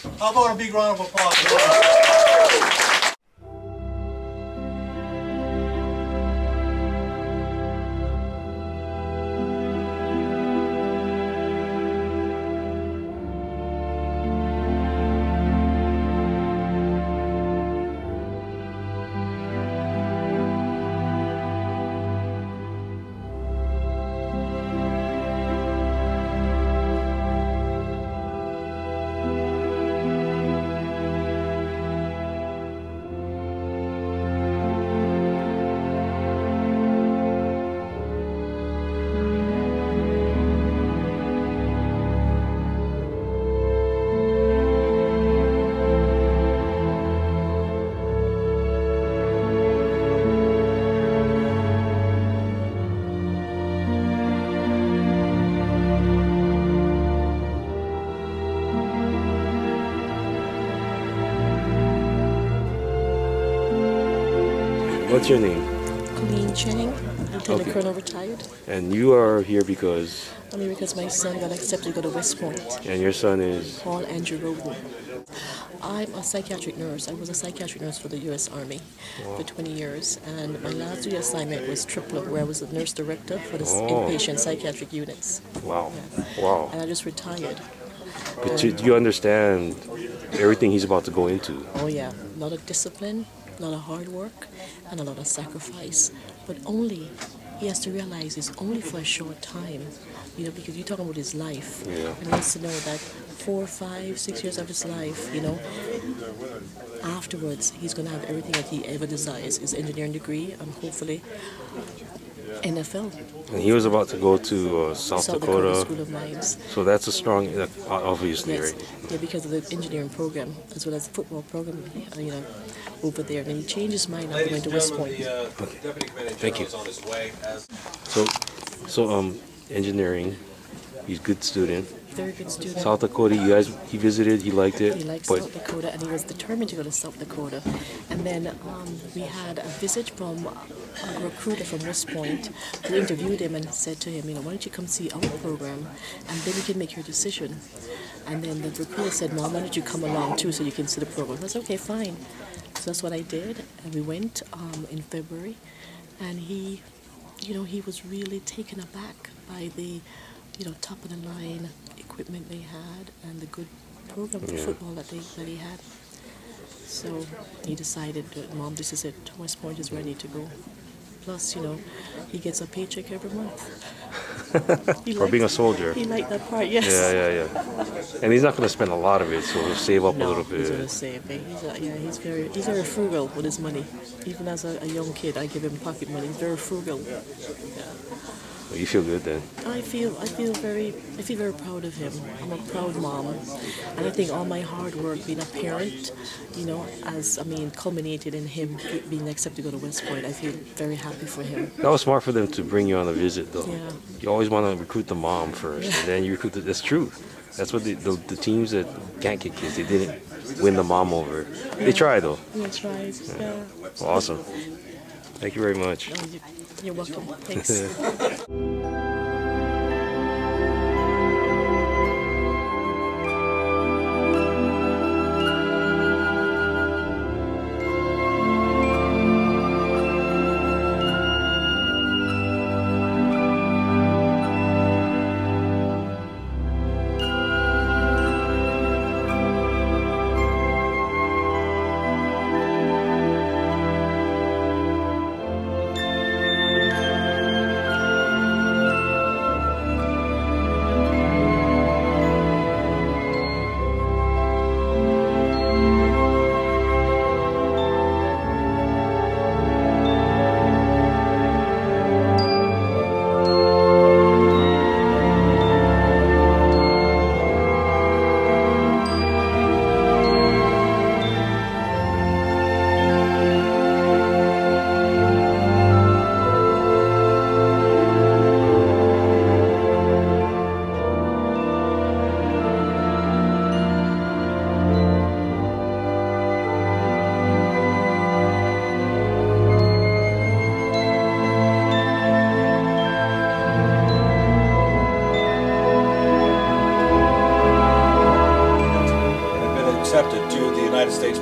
How about a big round of applause? What's your name? Channing, Lieutenant Colonel retired. And you are here because? I'm here because my son got accepted to go to West Point. And your son is? Paul Andrew Rhoden. I'm a psychiatric nurse. I was a psychiatric nurse for the U.S. Army for 20 years. And my last duty assignment was Tripler, where I was the nurse director for the inpatient psychiatric units. Wow. Yeah. Wow. And I just retired. But you understand everything he's about to go into? Oh, yeah. A lot of discipline, a lot of hard work, and a lot of sacrifice. But only, he has to realize it's only for a short time, you know, because you're talking about his life. Yeah. And he has to know that 4, 5, 6 years of his life, you know, afterwards, he's going to have everything that he ever desires, his engineering degree, and hopefully NFL. And he was about to go to South Dakota School of Mines. So that's a strong, obviously, Yes. right? Yeah, because of the engineering program, as well as the football program, you know, over there. And he changed his mind after going to West Point. Thank you. So engineering, he's a good student. Very good student. South Dakota, he visited, he liked it. He liked South Dakota, and he was determined to go to South Dakota. And then we had a visit from a recruiter from West Point who interviewed him and said to him, you know, why don't you come see our program, and then you can make your decision. And then the recruiter said, Mom, why don't you come along too so you can see the program? I said, okay, fine. So that's what I did, and we went in February, and he, you know, he was really taken aback by the, you know, top of the line equipment they had and the good program for football that he had. So he decided, Mom, this is it. West Point is ready to go. Plus, you know, he gets a paycheck every month. For being a soldier. He liked that part, yes. Yeah. And he's not going to spend a lot of it, so he'll save up a little bit. He's going to save. He's very frugal with his money. Even as a young kid, I give him pocket money. He's very frugal. Yeah. Well, you feel good then? I feel very proud of him. I'm a proud mom, and I think all my hard work being a parent, you know, culminated in him being accepted to go to West Point. I feel very happy for him. That was smart for them to bring you on a visit, though. Yeah. You always want to recruit the mom first, and then you recruit that's true. That's what the teams that can't get kids, they didn't win the mom over. They tried, though. They tried, yeah. Well, awesome. Thank you very much. Oh, you're welcome. Thanks.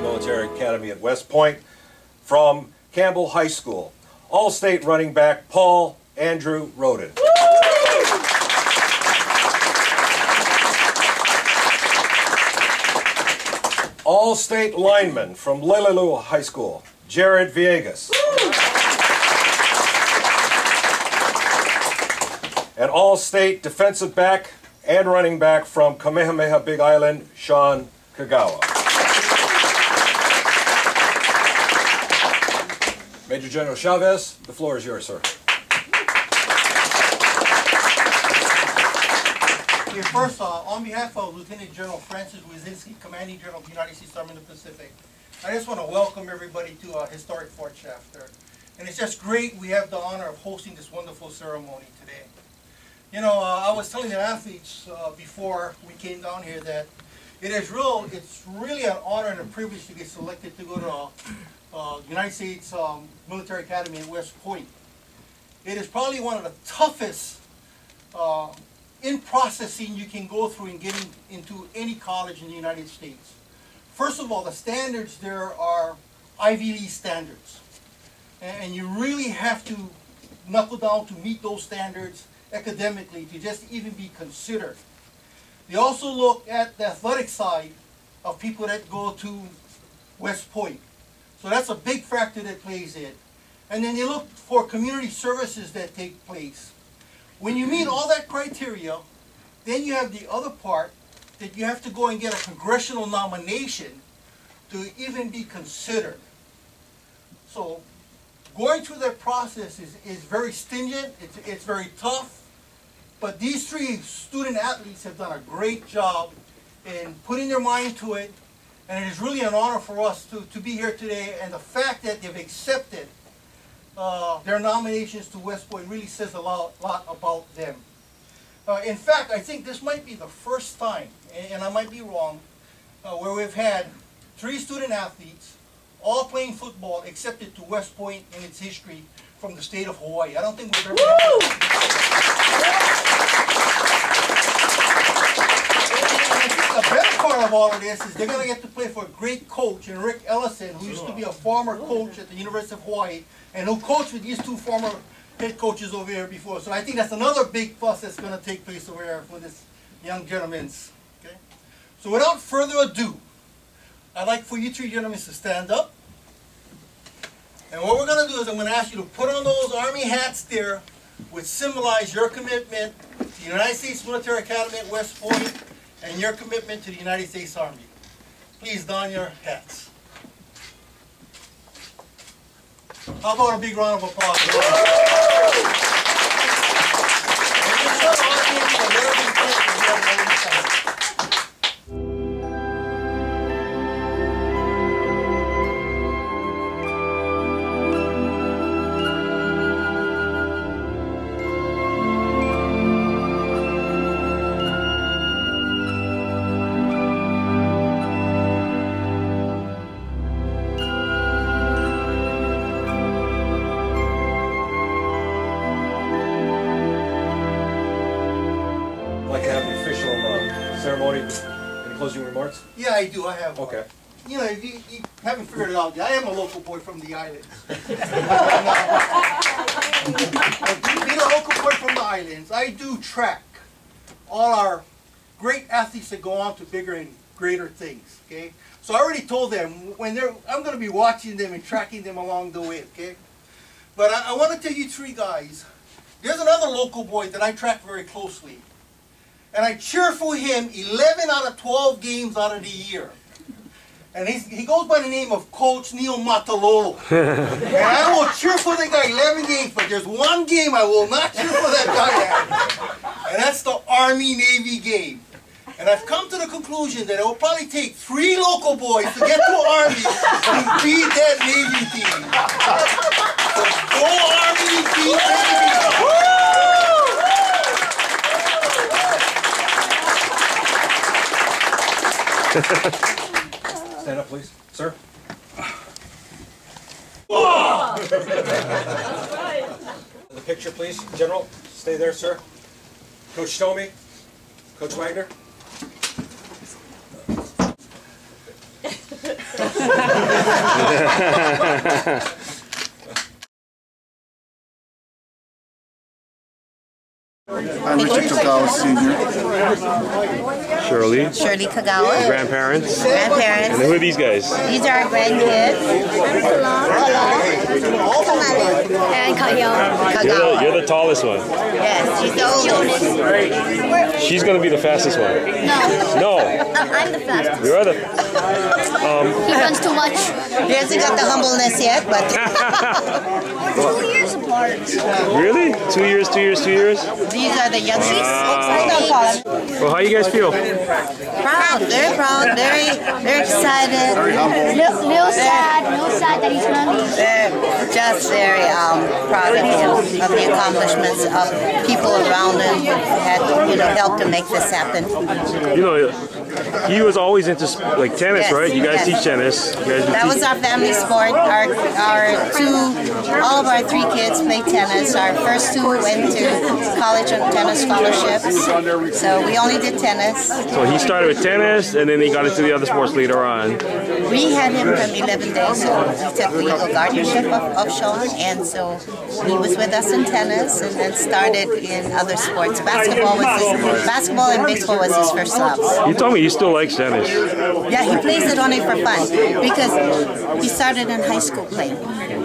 Military Academy at West Point. From Campbell High School, All-State running back Paul Andrew Rhoden. All-State lineman from Leilehua High School, Jaryn Villegas. And All-State defensive back and running back from Kamehameha Big Island, Shaun, Kagawa. Major General Chavez, the floor is yours, sir. Okay, first, on behalf of Lieutenant General Francis Wyszynski, Commanding General of the United States Army in the Pacific, I just want to welcome everybody to historic Fort Shafter. And it's just great we have the honor of hosting this wonderful ceremony today. You know, I was telling the athletes before we came down here that it's really an honor and a privilege to get selected to go to United States Military Academy at West Point. It is probably one of the toughest in processing you can go through in getting into any college in the United States. First of all, the standards there are Ivy League standards. And you really have to knuckle down to meet those standards academically to just even be considered. They also look at the athletic side of people that go to West Point. So that's a big factor that plays in. And then they look for community services that take place. When you meet all that criteria, then you have the other part that you have to go and get a congressional nomination to even be considered. So going through that process is very stringent, it's very tough, but these three student athletes have done a great job in putting their mind to it, and it is really an honor for us to be here today, and the fact that they've accepted their nominations to West Point really says a lot about them. In fact, I think this might be the first time, and I might be wrong, where we've had 3 student athletes all playing football accepted to West Point in its history from the state of Hawaii. I don't think we've ever had that. The better part of all of this is they're going to get to play for a great coach, and Rick Ellison, who used to be a former coach at the University of Hawaii, and who coached with these 2 former head coaches over here before. So I think that's another big plus that's going to take place over here for this young gentleman's. Okay? So without further ado, I'd like for you 3 gentlemen to stand up. And what we're going to do is I'm going to ask you to put on those Army hats there, which symbolize your commitment to the United States Military Academy at West Point and your commitment to the United States Army. Please don your hats. How about a big round of applause? And just show the audience a little bit of attention. Ceremony. Any closing remarks? Yeah, I do. I have. Okay. You know, if you haven't figured it out yet, I am a local boy from the islands. Being a local boy from the islands, I do track all our great athletes that go on to bigger and greater things. Okay, so I already told them when I'm going to be watching them and tracking them along the way. Okay, but I want to tell you 3 guys. There's another local boy that I track very closely. And I cheer for him 11 out of 12 games out of the year. And he goes by the name of Coach Neil Matalolo. And I will cheer for the guy 11 games, but there's one game I will not cheer for that guy at. And that's the Army-Navy game. And I've come to the conclusion that it will probably take 3 local boys to get to Army to beat that Navy team. So go Army, beat Navy! Stand up, please. Sir. The picture, please. General, stay there, sir. Coach Tomey. Coach Wagner. I'm Richard Kagawa Sr. Shirley. Shirley Kagawa. Grandparents. Grandparents. And who are these guys? These are our grandkids. And Kagawa. You're the tallest one. Yes, she's the oldest. She's gonna be the fastest one. No. I'm the fastest. You're the. He runs too much. He hasn't got the humbleness yet, but We're 2 years apart. Really? 2 years, 2 years, 2 years? these are the youngest. Well, how you guys feel? Proud, very proud, very excited. Real sad that he's gonna leave. They're just very proud of him, of the accomplishments of people around him who had, helped to make this happen. You know, he was always into like tennis, Yes, right? You guys yes. teach tennis. You guys That was our family sport. All of our 3 kids played tennis. Our first 2 went to college on tennis scholarships. So we only did tennis. So he started with tennis, and then he got into the other sports later on. We had him from 11 days old. He took legal guardianship of Shaun, and so he was with us in tennis, and then started in other sports. Basketball and baseball was his first loves. You told me he still likes tennis. Yeah, he plays it only for fun because he started in high school playing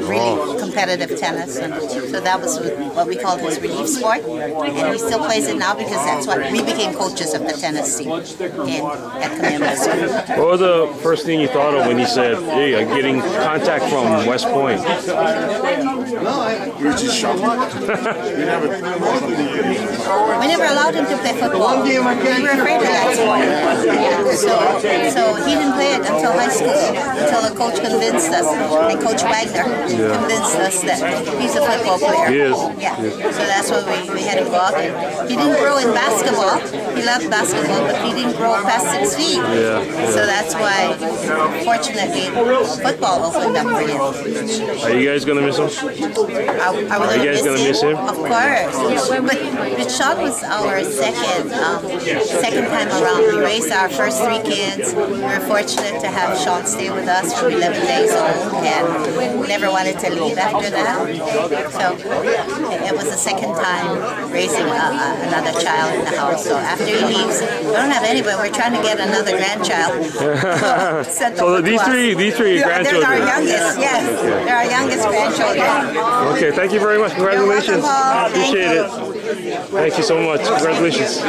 really competitive tennis, and so that was what we called his relief sport, and he still plays it now because that's what we became coaches of the tennis team at Kamehameha-Hawaii. What was the first thing you thought of when you said, "Hey, I'm getting contact from West Point"? We were just shocked. We never allowed him to play football. We were afraid of that sport. So he didn't play it until high school, until the coach convinced us, and Coach Wagner convinced us that he's a football player. He is. Yeah. So that's why we had him go out. He didn't grow in basketball. He loved basketball, but he didn't grow past 6 feet. Yeah. So that's why, fortunately, football opened up for him. Are you guys gonna miss him? Are you guys gonna miss him? Of course. But Shaun was our second time around. We raised our first 3 kids. We were fortunate to have Shaun stay with us from 11 days old, and we never wanted to leave after that. So it was the second time raising another child in the house. So after he leaves, we don't have anybody. We're trying to get another grandchild. So these three grandchildren. They're our youngest, yes. They're our youngest grandchildren. Okay, thank you very much. Congratulations. You're welcome, Paul. Appreciate Thank you. it. Thank you so much. Congratulations.